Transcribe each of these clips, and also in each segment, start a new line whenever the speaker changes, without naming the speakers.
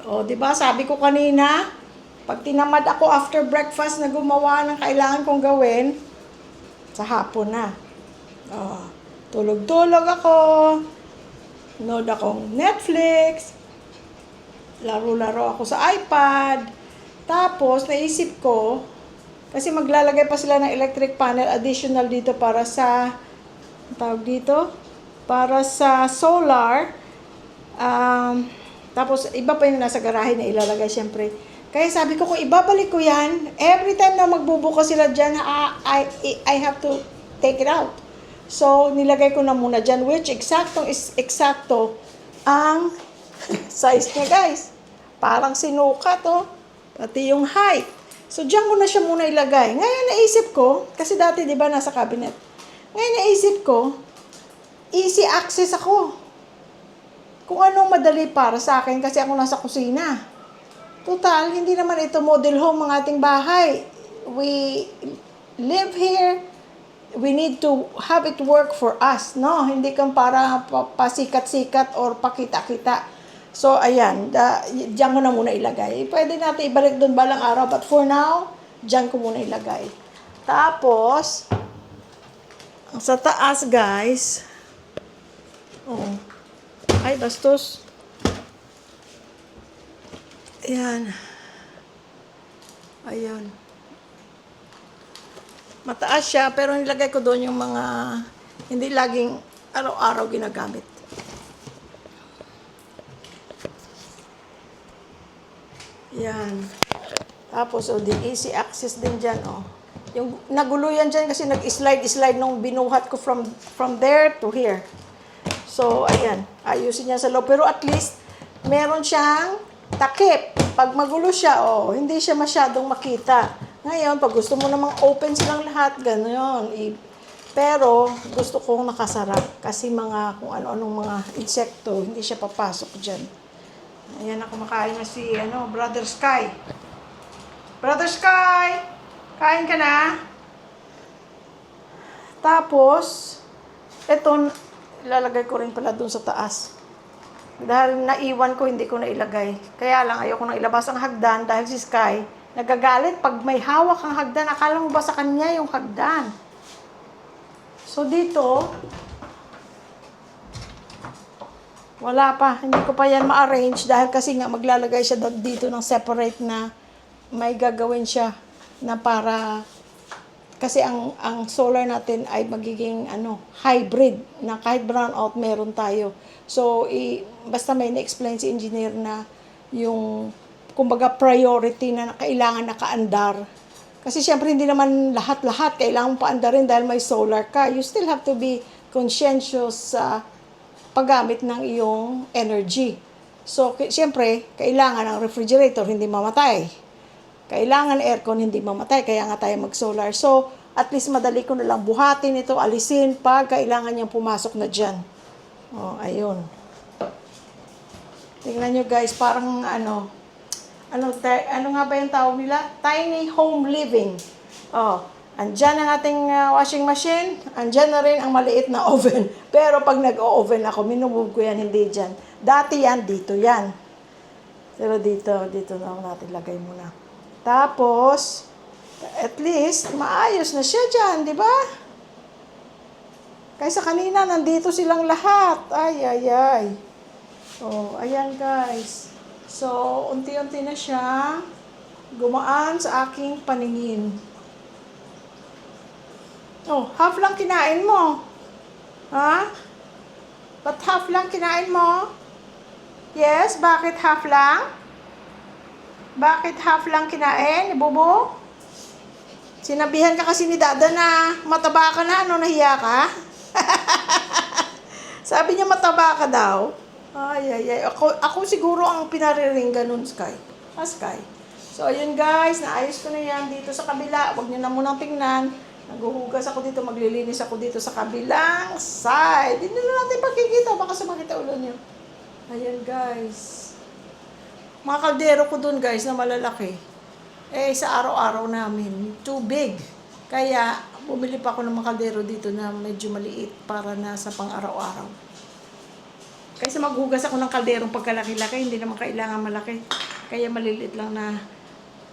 O, di ba? Sabi ko kanina, pag tinamad ako after breakfast na gumawa ng kailangan kong gawin, sa hapon na. O, tulog-tulog ako, nood akong Netflix, laro-laro ako sa iPad. Tapos, naisip ko, kasi maglalagay pa sila ng electric panel additional dito para sa, tawag dito, para sa solar. Tapos, iba pa yung nasa garahe na ilalagay, syempre. Kaya sabi ko, kung ibabalik ko yan, every time na magbubukas sila dyan, I have to take it out. So, nilagay ko na muna dyan, which eksakto ang size niya, guys. Parang sinukat, oh. Pati yung height. So, dyan ko na siya muna ilagay. Ngayon, naisip ko, kasi dati, di ba, nasa cabinet. Ngayon, naisip ko, easy access ako. Kung anong madali para sa akin, kasi ako nasa kusina. Total, hindi naman ito model home ang ating bahay. We live here. We need to have it work for us, no? Hindi kang para pasikat-sikat or pakita-kita. So, ayan, diyan ko na muna ilagay. Pwede natin ibalik doon balang araw, but for now, diyan ko muna ilagay. Tapos, sa taas, guys, oh, ay, bastos. Ayan. Ayan. Mataas siya, pero nilagay ko doon yung mga hindi laging araw-araw ginagamit. Yan. Tapos, di easy access din dyan, oh. Yung nagulo yan dyan kasi nag-slide nung binuhat ko from there to here. So, ayan. Ayusin niya sa loob. Pero at least, meron siyang takip. Pag magulo siya, oh, hindi siya masyadong makita. Ngayon, pag gusto mo namang open silang lahat, gano'n. Pero, gusto kong nakasara. Kasi kung ano-anong mga insekto, hindi siya papasok dyan. Ayan na, kumakain na si, Brother Sky. Brother Sky! Kain ka na? Tapos, eto, ilalagay ko rin pala dun sa taas. Dahil naiwan ko, hindi ko na ilagay. Kaya lang, ayoko na ilabas ang hagdan dahil si Sky, nagagalit pag may hawak ang hagdan. Akala mo ba sa kanya yung hagdan? So, dito, wala pa. Hindi ko pa yan ma-arrange dahil kasi nga maglalagay siya dito ng separate na may gagawin siya na para kasi ang solar natin ay magiging hybrid na kahit brownout meron tayo. So basta may na-explain si engineer na yung kumbaga priority na kailangan nakaandar. Kasi syempre hindi naman lahat-lahat kailangan paandarin dahil may solar ka. You still have to be conscientious sa paggamit ng iyong energy. So, siyempre, kailangan ang refrigerator hindi mamatay. Kailangan aircon hindi mamatay, kaya nga tayo mag-solar. So, at least madali ko na lang buhatin ito, alisin pag kailangan niyang pumasok na dyan. Oh, ayun. Tingnan nyo guys, parang ano nga ba yung tawag nila? Tiny home living. Oh, andyan ang ating washing machine. Andyan na rin ang maliit na oven. Pero pag nag-o-oven ako, minumove ko yan, hindi dyan. Dati yan, dito yan. Pero dito na natin lagay muna. Tapos, at least, maayos na siya dyan, di ba? Kaysa kanina, nandito silang lahat. Ay. Oh, ayan guys. So, unti-unti na siya gumaan sa aking paningin. Oh, half lang kinain mo. Ha? Ba't half lang kinain mo? Yes, bakit half lang? Bakit half lang kinain, Bubo? Sinabihan ka kasi ni Dada na mataba ka na, nahiya ka? Sabi niya mataba ka daw. Ay. Ako siguro ang pinariringgan nun, Sky. Sky. So, ayun guys, naayos ko na yan dito sa kabila. Huwag niyo na munang tingnan. Naghuhugas ako dito, maglilinis ako dito sa kabilang side. Hindi na natin pagkikita, baka sumakit ulo niyo. Ayan guys. Mga kaldero ko dun guys na malalaki. Sa araw-araw namin, too big. Kaya, bumili pa ako ng mga kaldero dito na medyo maliit para na sa pang-araw-araw. Kaysa maghugas ako ng kalderong pagkalaki-laki, hindi naman kailangan malaki. Kaya maliliit lang na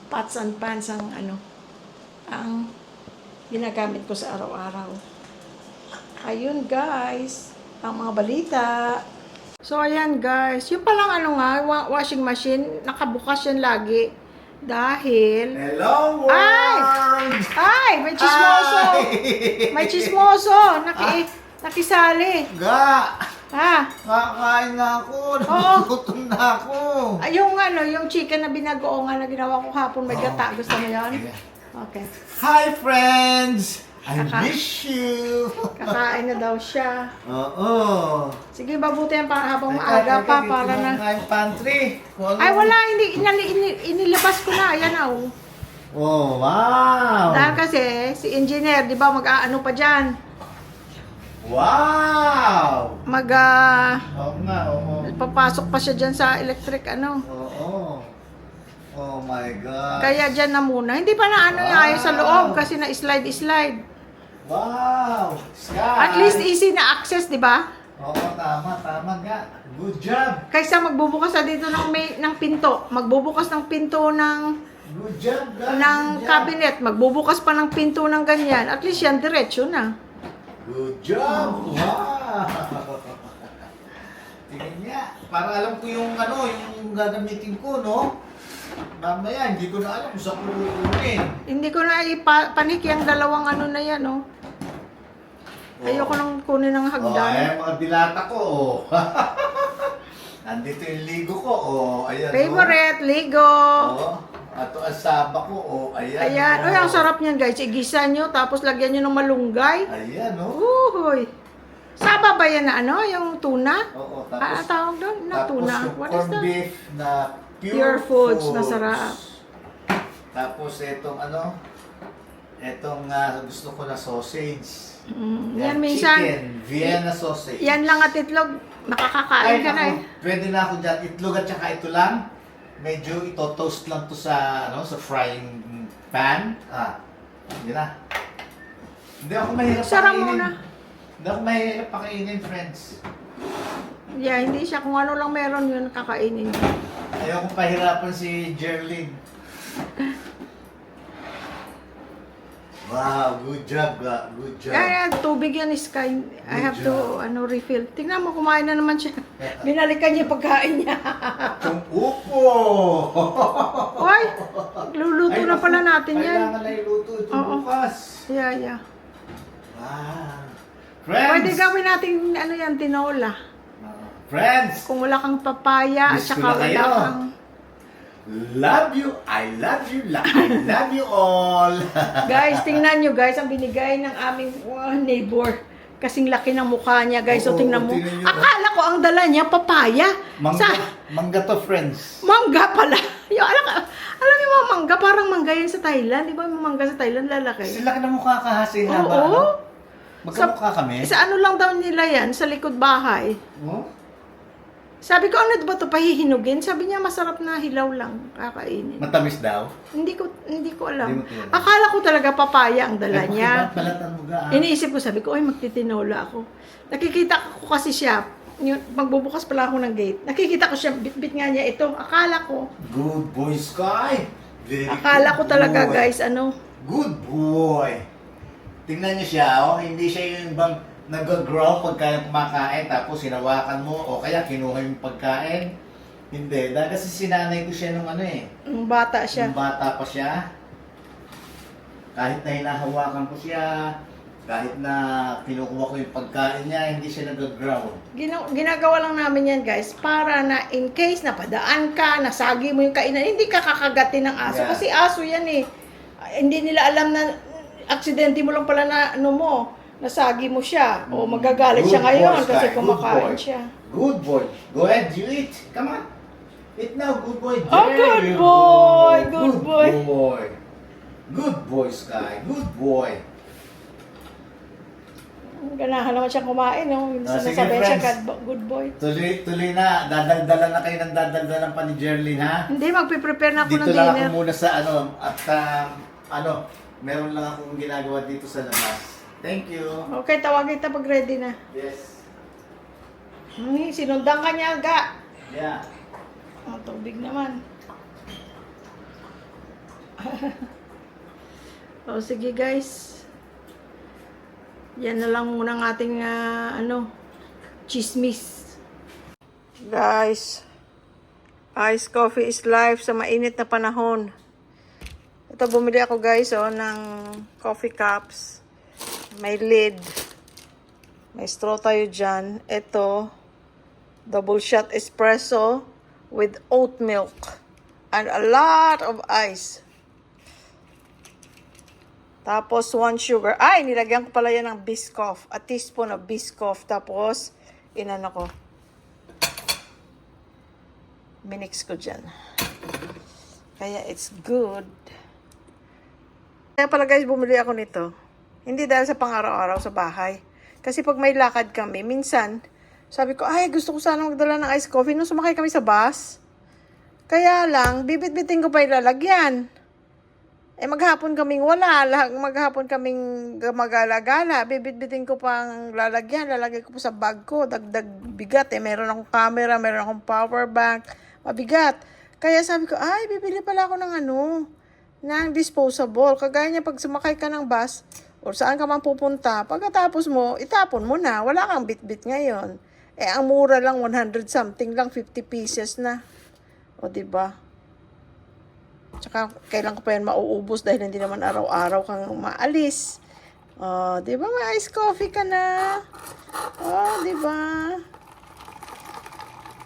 pots and pans ang ang ginagamit ko sa araw-araw. Ayun guys, ang mga balita. So ayan guys, yung palang washing machine, nakabukas yan lagi. Dahil...
Hello world!
Ay! May chismoso!
Hi!
May chismoso! Nakisali.
Ga!
Ha?
Kakain na ako.
Oo.
Gutom na ako.
Ay, yung chicken na binagoongan na ginawa ko hapon, may gata. Gusto mo yun? Okay.
Hi friends! I
Kaka-
miss you!
Kakain na daw siya.
Oo.
Sige, mabuti yan para habang maaga pa, para na...
Ang pantry.
Ay, wala, inilabas ko na. Ayan na, oh.
Oh, wow!
Dahil kasi, si engineer, di ba, mag-aano pa dyan?
Wow! Oo nga, oo.
Papasok pa siya dyan sa electric,
Oo. Oh my God.
Kaya dyan na muna. Hindi pa na yung sa loob kasi na-slide.
Wow! Sky!
At least easy na access, di ba?
Oo, tama nga. Good job!
Kaysa magbubukas na dito ng pinto. Magbubukas ng pinto ng
Good job, guys.
ng
Good job.
cabinet. Magbubukas pa ng pinto ng ganyan. At least yan, diretso na.
Good job! Wow! Tingnan niya. Para alam ko yung gagamitin ko, no? Mamaya, hindi ko na alam kung saan ko kukunin.
Hindi ko na ipanik yung dalawang na yan, oh. Ayoko nang kunin ng hagdan.
Ayan mga dilata ko, oh. Nandito yung ligo ko, oh. Ayan,
Favorite, Ligo.
oh. Ato asaba ko, oh. Ayan,
Ayan.
oh.
Uy, ang sarap niyan, guys. Igisa nyo, tapos lagyan nyo ng malunggay.
Ayan, oh.
Uhoy. Saba ba yan na yung tuna?
Oo,
Tawag doon na
tapos
tuna.
yung
What is
corned
that?
beef na
Pure foods na sarap.
Tapos etong gusto ko na sausage.
Yan minsan.
Chicken, Vienna sausage.
Yan lang at itlog. Makakakain ka na eh.
Pwede na ako dyan. Itlog at saka ito lang. Medyo ito-toast lang to sa frying pan. Hindi na. Hindi ako mahirap
Sarap
pakainin.
muna.
Hindi ako mahirap pakainin, friends.
Yeah, hindi siya. Kung ano lang meron yun, kakainin.
Ayaw kong pahirapan si Jerlyn. Wow, good job, good job.
Yan, tubig yan is kind. I have to refill. Tingnan mo, kumain na naman siya. Binalikan niya yung pagkain niya.
Yung upo!
Oy, luluto na pala natin yan.
Kailangan na iluto ito
Oo.
bukas.
Yeah.
Wow. Friends!
Pwede gawin natin yan, tinola.
Friends!
Kung wala kang papaya, at
Gusto
saka
na
wala
kayo?
kang...
Love you, I love you, I love you all.
Guys, tingnan nyo guys, ang binigay ng aming neighbor. Kasing laki ng mukha niya guys. So
Oo,
tingnan mo.
tingnan nyo.
Akala ko ang dala niya, papaya.
Mangga to, friends.
Mangga pala. Alam mo yung mangga, parang mangga yan sa Thailand. Di ba yung mangga sa Thailand, lalaki?
Sila ka na mukha kahasi
Oo.
nga ba? Ano? Magkamukha kami?
Sa ano lang daw nila yan, sa likod bahay.
Oh?
Sabi ko, ano ba ito pahihinugin? Sabi niya, masarap na hilaw lang kakainin.
Matamis daw?
Hindi ko alam.
Hindi mo kilala.
Akala ko talaga papaya ang dala niya.
Bakit balatan mo ga?
Iniisip ko, sabi ko, ay magtitinola ako. Nakikita ko kasi siya, magbubukas pala ako ng gate. Nakikita ko siya, bit-bit nga niya ito. Akala ko.
Good boy, Sky. Very
Akala ko
good
talaga
boy.
guys,
Good boy. Tingnan niyo siya, oh. Hindi siya yung bang nag-grow pagka kumakain tapos hinawakan mo o kaya kinuha yung pagkain. Hindi. Dahil kasi sinanay ko siya nung
Nung bata siya.
nung bata pa siya. Kahit na hinahawakan ko siya, kahit na kinukuha ko yung pagkain niya, hindi siya nag-grow.
Ginagawa lang namin yan guys, para na in case napadaan ka, nasagi mo yung kainan, hindi ka kakagatin ng aso.
Yeah.
Kasi aso yan eh. Hindi nila alam na aksidente mo lang pala na nasagi mo siya. O magagalit
Good
siya ngayon
boy, Sky.
kasi
Good
kumakain
boy.
siya.
Good boy. Go ahead, you eat. Come on. Eat now, good boy.
Oh,
There
good
you
boy,
go.
good boy.
boy. Good boy, Sky. Good boy.
Ganahan naman siya kumain, no?
Sige,
Sinasabihan siya,
friends.
good boy.
Tuloy na. Dadaldalan na kayo ng dadaldalan pa ni Jerlyn, ha?
Hindi, magpiprepare na ako ng
Dito lang
dinner.
ako muna sa meron lang akong ginagawa dito sa labas. Thank you.
Okay, tawagin kita pag ready na.
Yes.
Sinundan ka niya, ga.
Yeah.
Tubig naman. Sige guys. Yan na lang muna ang ating chismis. Guys, iced coffee is life sa mainit na panahon. Ito, bumili ako guys ng coffee cups. May lid. May straw tayo dyan. Ito, double shot espresso with oat milk. And a lot of ice. Tapos, 1 sugar. Ay, nilagyan ko pala yan ng Biscoff. A teaspoon of Biscoff. Tapos, inano ko. Minix ko dyan. Kaya, it's good. Kaya pala guys, bumili ako nito. Hindi dahil sa pang-araw-araw sa bahay. Kasi pag may lakad kami, minsan, sabi ko, ay, gusto ko sana magdala ng iced coffee nung sumakay kami sa bus. Kaya lang, bibit-bitin ko pa ilalagyan. Maghapon kaming wala. Maghapon kaming magala-gala. Bibit-bitin ko pang lalagyan. Lalagay ko po sa bag ko. Dagdag bigat. Meron akong camera, meron akong power bank. Mabigat. Kaya sabi ko, ay, bibili pala ako ng disposable. Kagaya niya pag sumakay ka ng bus, o saan ka man pupunta, pagkatapos mo, itapon mo na. Wala kang bit-bit ngayon. Ang mura lang, 100 something lang, 50 pieces na. O, diba? Tsaka, kailan ko pa yan mauubos dahil hindi naman araw-araw kang maalis. O, diba? May iced coffee ka na. O, diba?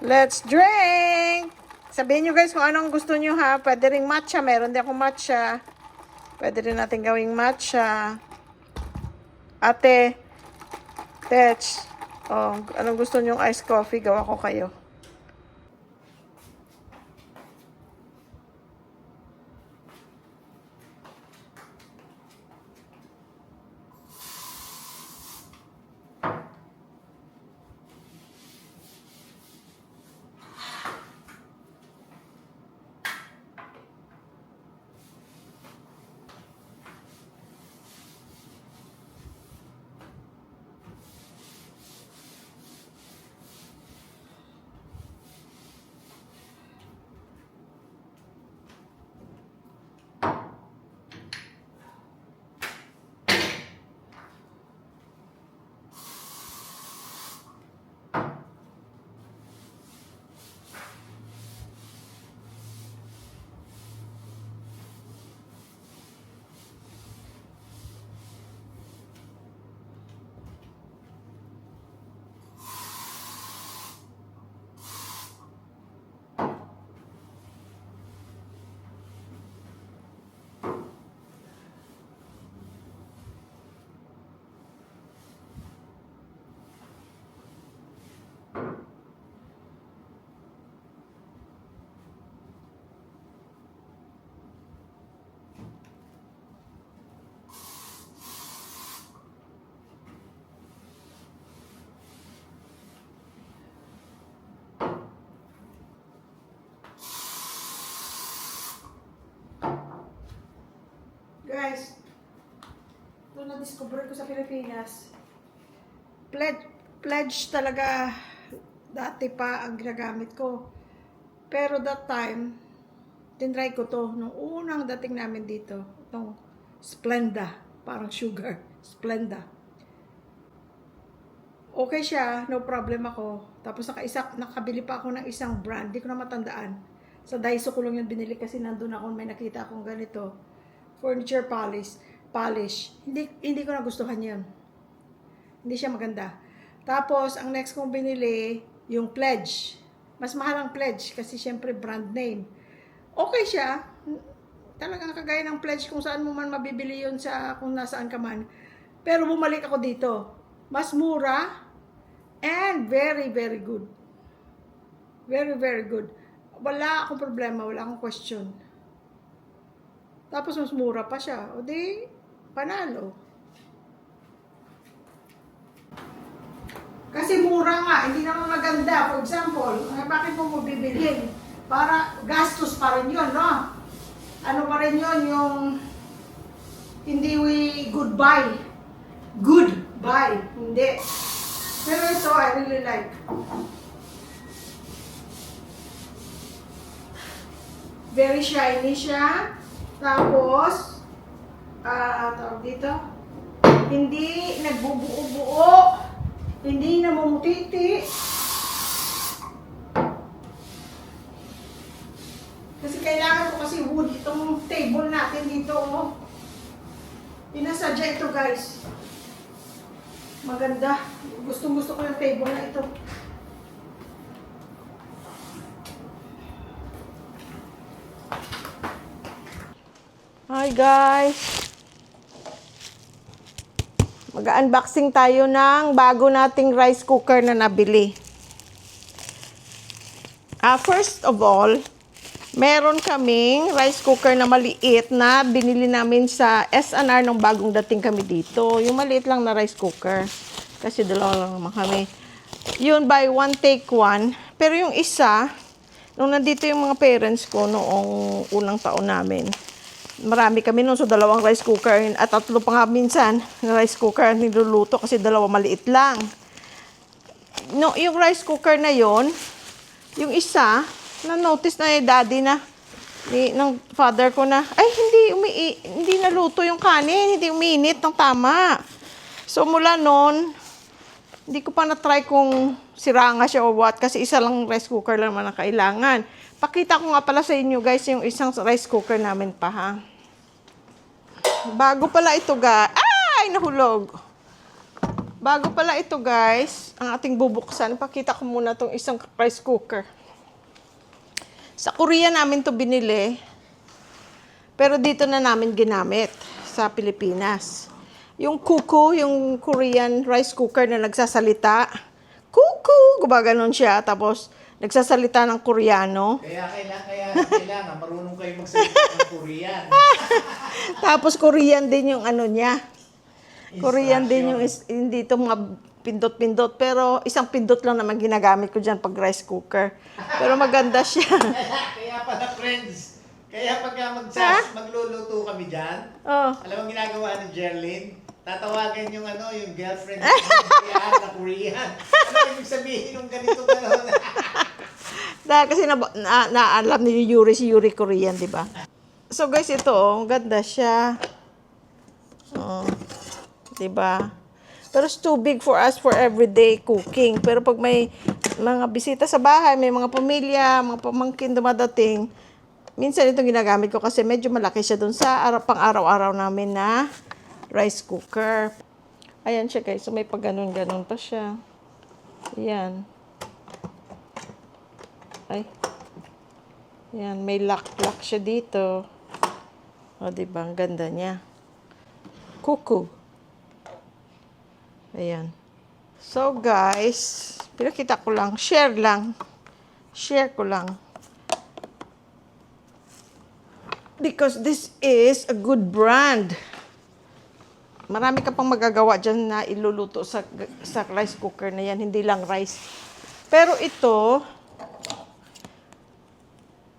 Let's drink! Sabihin nyo guys kung anong gusto nyo ha. Pwede rin matcha. Meron din akong matcha. Pwede rin natin gawing matcha. Ate, Tech, anong gusto nyong iced coffee? Gawa ko kayo. Guys, ito na-discover ko sa Pilipinas. Pledge talaga dati pa ang ginagamit ko. Pero that time, tinry ko to nung unang dating namin dito. Itong Splenda, parang sugar. Splenda. Okay siya, no problem ako. Tapos nakabili pa ako ng isang brand, di ko na matandaan. Sa Daiso ko lang yung binili kasi nandun ako, may nakita akong ganito. Furniture polish. Hindi ko nagustuhan yun. Hindi siya maganda. Tapos, ang next kong binili, yung Pledge. Mas mahal ang Pledge kasi syempre brand name. Okay siya. Talagang kagaya ng Pledge kung saan mo man mabibili yun kung nasaan ka man. Pero bumalik ako dito. Mas mura and very, very good. Very, very good. Wala akong problema, wala akong question. Tapos mas mura pa siya. O di, panalo. Kasi mura nga, hindi naman maganda. For example, bakit mo bibilhin? Para gastos pa rin yun, no? Ano pa rin yun, yung hindi goodbye. Goodbye. Hindi. Pero ito, I really like. Very shiny siya. Tapos, tawag dito, hindi nagbubuo-buo. Hindi namumutiti. Kasi kailangan ko kasi wood itong table natin dito, oh. Pinasadya ito, guys. Maganda. Gustong-gusto ko yung table na ito. Hi guys! Mag-unboxing tayo ng bago nating rice cooker na nabili. First of all, meron kaming rice cooker na maliit na binili namin sa S&R nung bagong dating kami dito. Yung maliit lang na rice cooker. Kasi dalawa lang naman kami. Yun, buy one, take one. Pero yung isa, nung nandito yung mga parents ko noong unang taon namin, marami kami nun, so dalawang rice cooker at tatlo pa nga minsan na rice cooker niluluto kasi dalawa maliit lang. No, yung rice cooker na yon, yung isa, na-notice na yung daddy na, ng father ko na, ay hindi naluto yung kanin, hindi umiinit ng tama. So mula nun, hindi ko pa na-try kung sira nga siya or what, kasi isa lang rice cooker lang naman na kailangan. Pakita ko nga pala sa inyo guys yung isang rice cooker namin pa ha. Bago pala ito guys. Ay, nahulog. Bago pala ito guys, ang ating bubuksan. Pakita ko muna tong isang rice cooker. Sa Korea namin to binili. Pero dito na namin ginamit sa Pilipinas. Yung kuku, yung Korean rice cooker na nagsasalita. Kuku! Gumaganon siya. Tapos, nagsasalita ng Koreano.
Kaya kailangan marunong kayo magsalita ng Korean.
Tapos Korean din yung ano niya. Korean din yung hindi ito mga pindot-pindot. Pero isang pindot lang naman ginagamit ko dyan pag rice cooker. Pero maganda siya.
Kaya pala friends, kaya pagka magluluto kami dyan,
Oh.
alam mo ginagawa ni Jerlyn? Tatawagan yung yung girlfriend na Korean. Ano ibig sabihin ng ganito gano'n?
Dahil kasi naalam ni Yuri, si Yuri Korean, di ba? So guys, ito, ganda siya. Oh, di ba? Pero it's too big for us for everyday cooking. Pero pag may mga bisita sa bahay, may mga pamilya, mga pamangkin dumadating, minsan itong ginagamit ko kasi medyo malaki siya dun sa pang-araw-araw namin na rice cooker. Ayan siya guys. So may pag ganun-ganun pa siya. Ayan. Ay. Ayan. May lock-lock siya dito. O diba? Ang ganda niya. Kuku. Ayan. So guys, pinakita ko lang. Share lang. Share ko lang. Because this is a good brand. Marami ka pang magagawa dyan na iluluto sa rice cooker na yan. Hindi lang rice. Pero ito,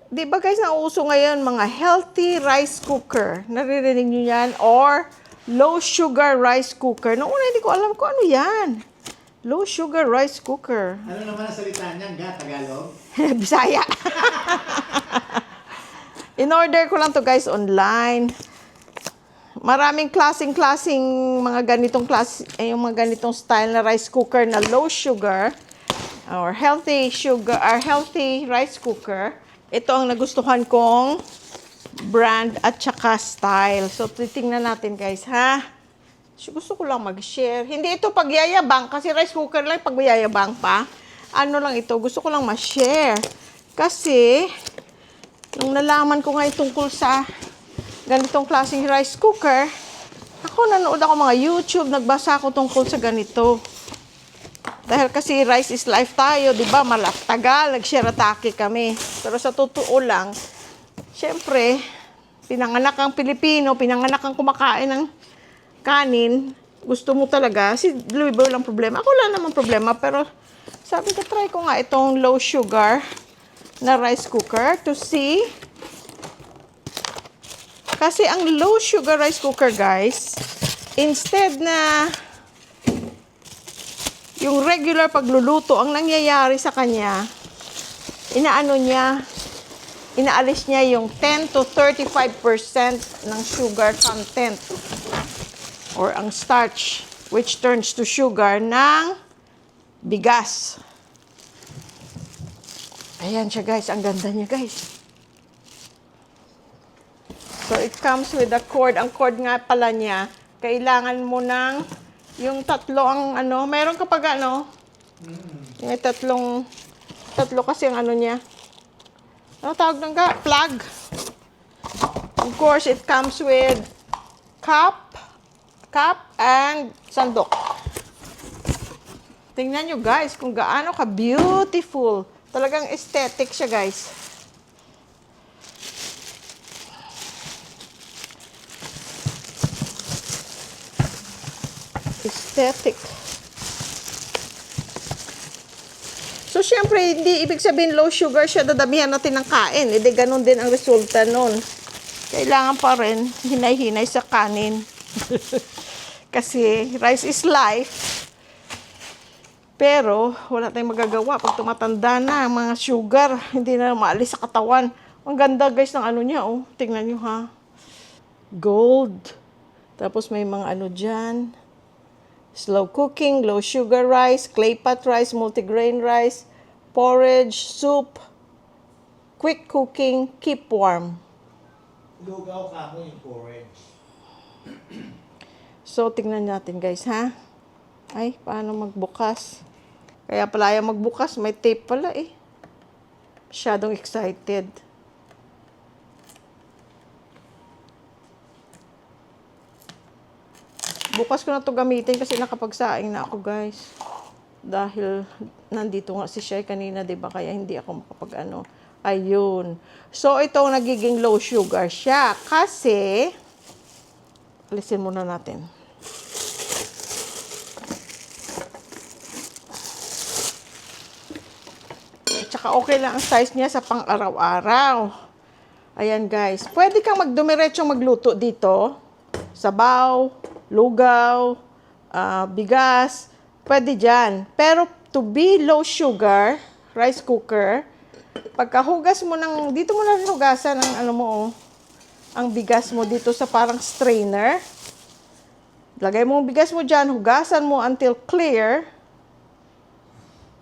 di ba guys, nauuso ngayon mga healthy rice cooker. Naririnig nyo yan? Or low sugar rice cooker. Noong una, hindi ko alam kung ano yan. Low sugar rice cooker.
Ano naman ang salita niya? Tagalog?
Bisaya. In-order ko lang to guys online. Maraming klaseng-klaseng mga ganitong yung mga ganitong style na rice cooker na low sugar or healthy sugar or healthy rice cooker. Ito ang nagustuhan kong brand at saka style. So titingnan natin guys ha. So, gusto ko lang mag-share. Hindi ito pagyayabang kasi rice cooker lang pagyayabang pa. Ano lang ito, gusto ko lang ma-share. Kasi nung nalaman ko nga tungkol sa ganitong klaseng rice cooker, nanood ako mga YouTube, nagbasa ako tungkol sa ganito. Dahil kasi rice is life tayo, di ba? Tagal, nag-shirataki kami. Pero sa totoo lang, syempre, pinanganak ang Pilipino, pinanganak ang kumakain ng kanin, gusto mo talaga, si Louie Boy lang problema. Ako wala namang problema, pero sabi ko, try ko nga itong low sugar na rice cooker to see. Kasi ang low sugar rice cooker, guys, instead na, yung regular pagluluto, ang nangyayari sa kanya, inaalis niya yung 10 to 35% ng sugar content or ang starch, which turns to sugar ng bigas. Ayan siya guys, ang ganda niya guys. So it comes with a cord. Ang cord nga pala niya, kailangan mo ng yung tatlo ang ano, meron kapag ano, yung tatlo kasi ang ano niya. Ano tawag ng plug. Of course, it comes with cup and sandok. Tingnan nyo guys kung gaano ka beautiful. Talagang aesthetic siya guys. Aesthetic. So, syempre, hindi ibig sabihin low sugar siya, dadamihan natin ng kain. Hindi ganun din ang resulta nun. Kailangan pa rin hinay-hinay sa kanin. Kasi rice is life. Pero, wala tayong magagawa. Pag tumatanda na, ang mga sugar, hindi na maalis sa katawan. Ang ganda guys ng ano niya, oh. Tingnan nyo ha. Gold. Tapos may mga ano dyan. Slow cooking, low sugar rice, clay pot rice, multigrain rice, porridge, soup, quick cooking, keep warm.
Lugaw ka mo yung porridge.
So, tingnan natin guys, ha? Ay, paano magbukas? Kaya pala ayaw magbukas, may tape pala eh. Masyadong excited. Bukas ko na to gamitin kasi nakapagsaing na ako guys. Dahil nandito nga si Shai kanina, 'di ba? Kaya hindi ako makapag ano. Ayun. So ito nagiging low sugar siya kasi alisin muna natin. At saka okay lang ang size niya sa pang-araw-araw. Ayan guys. Pwede kang magdumiretsong magluto dito. Sabaw, lugaw, bigas, pwede dyan. Pero to be low sugar, rice cooker, pagkahugas mo ng, dito mo lang hugasan ang ano mo, oh, ang bigas mo dito sa parang strainer. Lagay mo ang bigas mo dyan, hugasan mo until clear.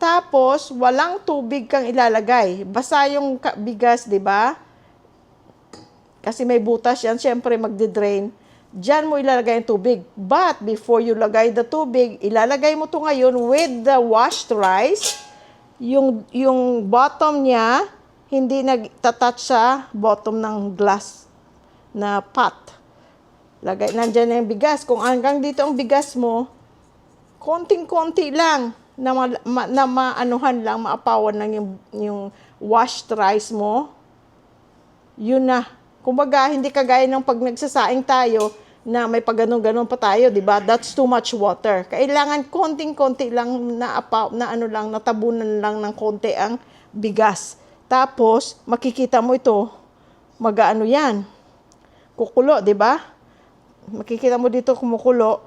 Tapos, walang tubig kang ilalagay. Basa yung bigas, di ba? Kasi may butas yan, syempre magdi-drain. Diyan mo ilalagay ang tubig. But before you lagay the tubig, ilalagay mo to ngayon with the washed rice. Yung bottom niya, hindi nagtatouch sa bottom ng glass na pot. Nandyan na yung bigas. Kung hanggang dito ang bigas mo, konting-konti lang na maanuhan lang, maapawan lang yung washed rice mo. Yun na. Kumbaga, hindi kagaya ng pag nagsasaing tayo na may pagganon-ganon pa tayo, di ba? That's too much water. Kailangan konting-konti lang natabunan lang ng konti ang bigas. Tapos, makikita mo ito, mag-ano yan, kukulo, di ba? Makikita mo dito kumukulo,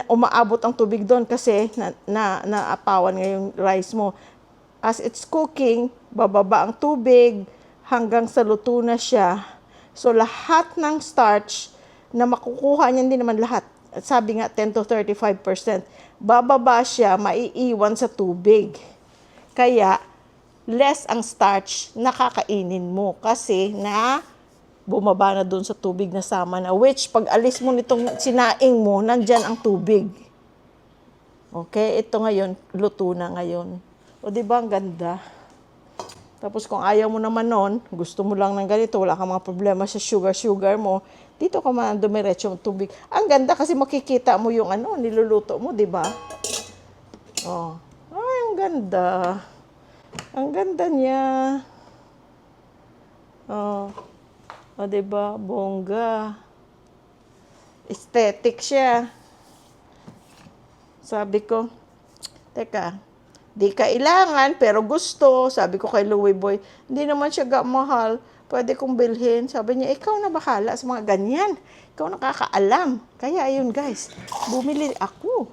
umaabot ang tubig doon kasi naapawan ngayong rice mo. As it's cooking, bababa ang tubig hanggang sa luto na siya. So, lahat ng starch na makukuha niya, hindi naman lahat. Sabi nga, 10 to 35%. Bababa siya, maiiwan sa tubig. Kaya, less ang starch na kakainin mo. Kasi bumaba na doon sa tubig na sama na. Which, pag alis mo nitong sinaing mo, nandyan ang tubig. Okay? Ito ngayon, luto na ngayon. O, diba ang ganda? Tapos kung ayaw mo naman nun, gusto mo lang ng ganito, wala kang mga problema sa sugar mo, dito ka man dumiretso yung tubig. Ang ganda kasi makikita mo yung niluluto mo, di ba? Oh. Ay, ang ganda. Ang ganda niya. Oh. O, di ba? Bongga. Aesthetic siya. Sabi ko, teka, di kailangan, pero gusto. Sabi ko kay Louie Boy, hindi naman siya mahal. Pwede kong bilhin. Sabi niya, ikaw na bahala sa mga ganyan. Ikaw nakakaalam. Kaya ayun guys, bumili ako.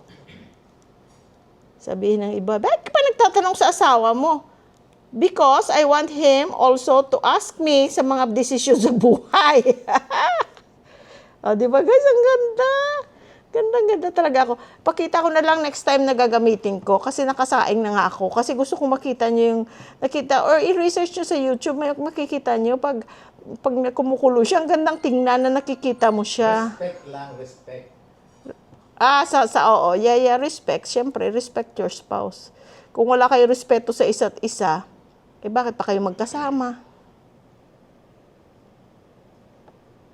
Sabihin ng iba, bakit ka pa nagtatanong sa asawa mo? Because I want him also to ask me sa mga desisyon sa buhay. Di ba guys, ang ganda. Ganda talaga ako. Pakita ko na lang next time na gagamitin ko kasi nakasaing na nga ako. Kasi gusto kong makita nyo yung, or i-research nyo sa YouTube, makikita nyo pag kumukulo siya. Ang gandang tingnan na nakikita mo siya.
Respect lang, respect.
Oo. Yeah, respect. Siyempre, respect your spouse. Kung wala kayo respeto sa isa't isa, bakit pa kayo magkasama?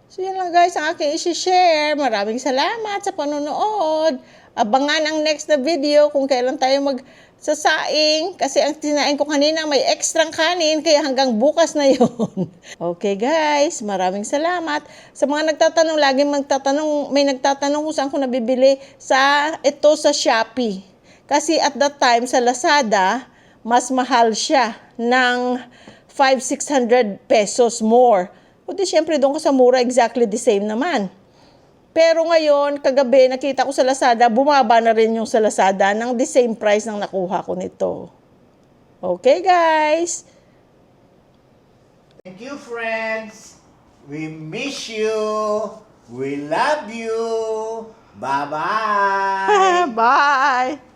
So, yun lang guys, ang aking isi-share. Maraming salamat sa panonood. Abangan ang next na video kung kailan tayo magsasaing. Kasi ang tinain ko kanina may extrang kanin, kaya hanggang bukas na yun. Okay guys, maraming salamat. Sa mga nagtatanong, may nagtatanong kung saan ko nabibili sa Shopee. Kasi at that time sa Lazada, mas mahal siya ng 500-600 pesos more. O di syempre doon ka sa mura, exactly the same naman. Pero ngayon, kagabi nakita ko sa Lazada, bumaba na rin yung sa Lazada ng the same price ng nakuha ko nito. Okay guys?
Thank you, friends. We miss you. We love you. Bye-bye.
Bye!